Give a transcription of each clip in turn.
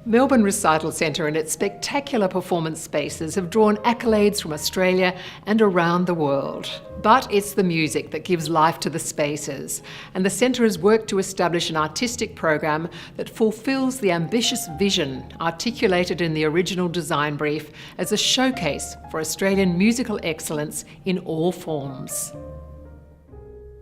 Melbourne Recital Centre and its spectacular performance spaces have drawn accolades from Australia and around the world. But it's the music that gives life to the spaces, and the centre has worked to establish an artistic program that fulfills the ambitious vision articulated in the original design brief as a showcase for Australian musical excellence in all forms.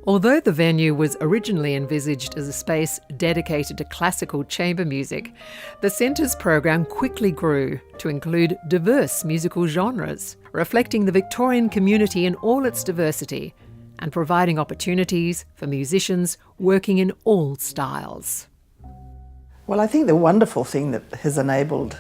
Although the venue was originally envisaged as a space dedicated to classical chamber music, the centre's program quickly grew to include diverse musical genres, reflecting the Victorian community in all its diversity and providing opportunities for musicians working in all styles. Well, I think the wonderful thing that has enabled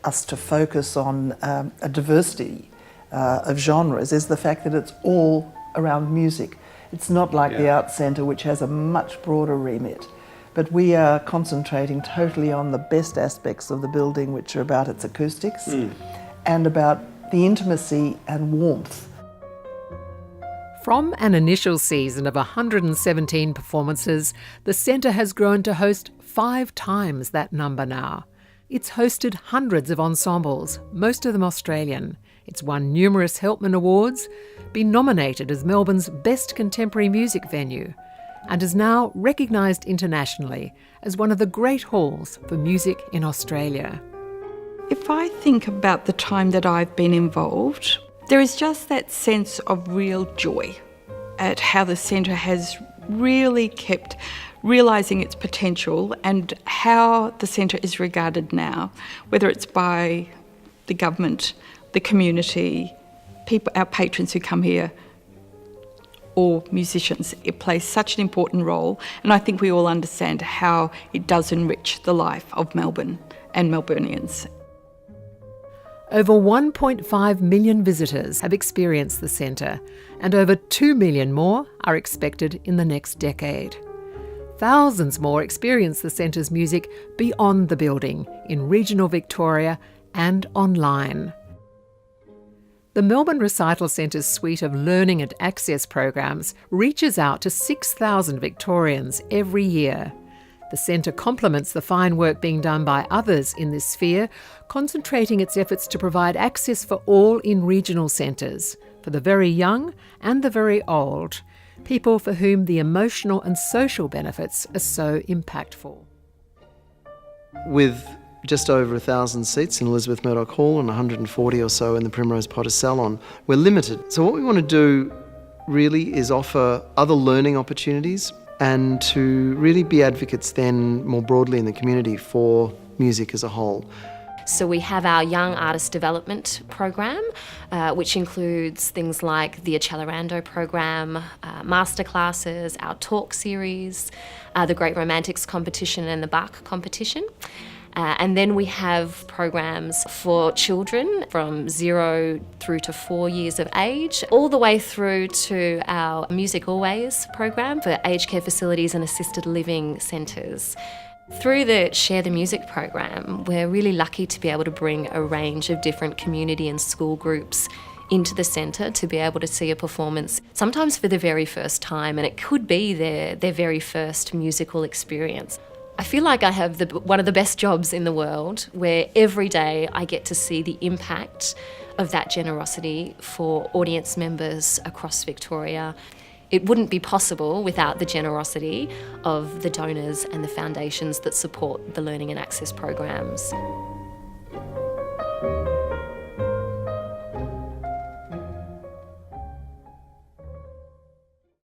us to focus on a diversity of genres is the fact that it's all around music. It's not like the Arts Centre, which has a much broader remit, but we are concentrating totally on the best aspects of the building, which are about its acoustics and about the intimacy and warmth. From an initial season of 117 performances, the centre has grown to host 5 times that number now. It's hosted hundreds of ensembles, most of them Australian. It's won numerous Helpman Awards, been nominated as Melbourne's best contemporary music venue, and is now recognised internationally as one of the great halls for music in Australia. If I think about the time that I've been involved, there is just that sense of real joy at how the centre has really kept realising its potential and how the centre is regarded now, whether it's by the government, the community, people, our patrons who come here, or musicians. It plays such an important role, and I think we all understand how it does enrich the life of Melbourne and Melburnians. Over 1.5 million visitors have experienced the centre, and over 2 million more are expected in the next decade. Thousands more experience the centre's music beyond the building, in regional Victoria and online. The Melbourne Recital Centre's suite of learning and access programs reaches out to 6,000 Victorians every year. The centre complements the fine work being done by others in this sphere, concentrating its efforts to provide access for all in regional centres, for the very young and the very old, people for whom the emotional and social benefits are so impactful. With just over 1,000 seats in Elizabeth Murdoch Hall and 140 or so in the Primrose Potter Salon, we're limited. So what we want to do really is offer other learning opportunities and to really be advocates then more broadly in the community for music as a whole. So we have our Young Artist Development program, which includes things like the Accelerando program, masterclasses, our talk series, the Great Romantics competition and the Bach competition. And then we have programs for children from 0 through to 4 years of age, all the way through to our Music Always program for aged care facilities and assisted living centres. Through the Share the Music program, we're really lucky to be able to bring a range of different community and school groups into the centre to be able to see a performance, sometimes for the very first time, and it could be their very first musical experience. I feel like I have one of the best jobs in the world, where every day I get to see the impact of that generosity for audience members across Victoria. It wouldn't be possible without the generosity of the donors and the foundations that support the learning and access programs.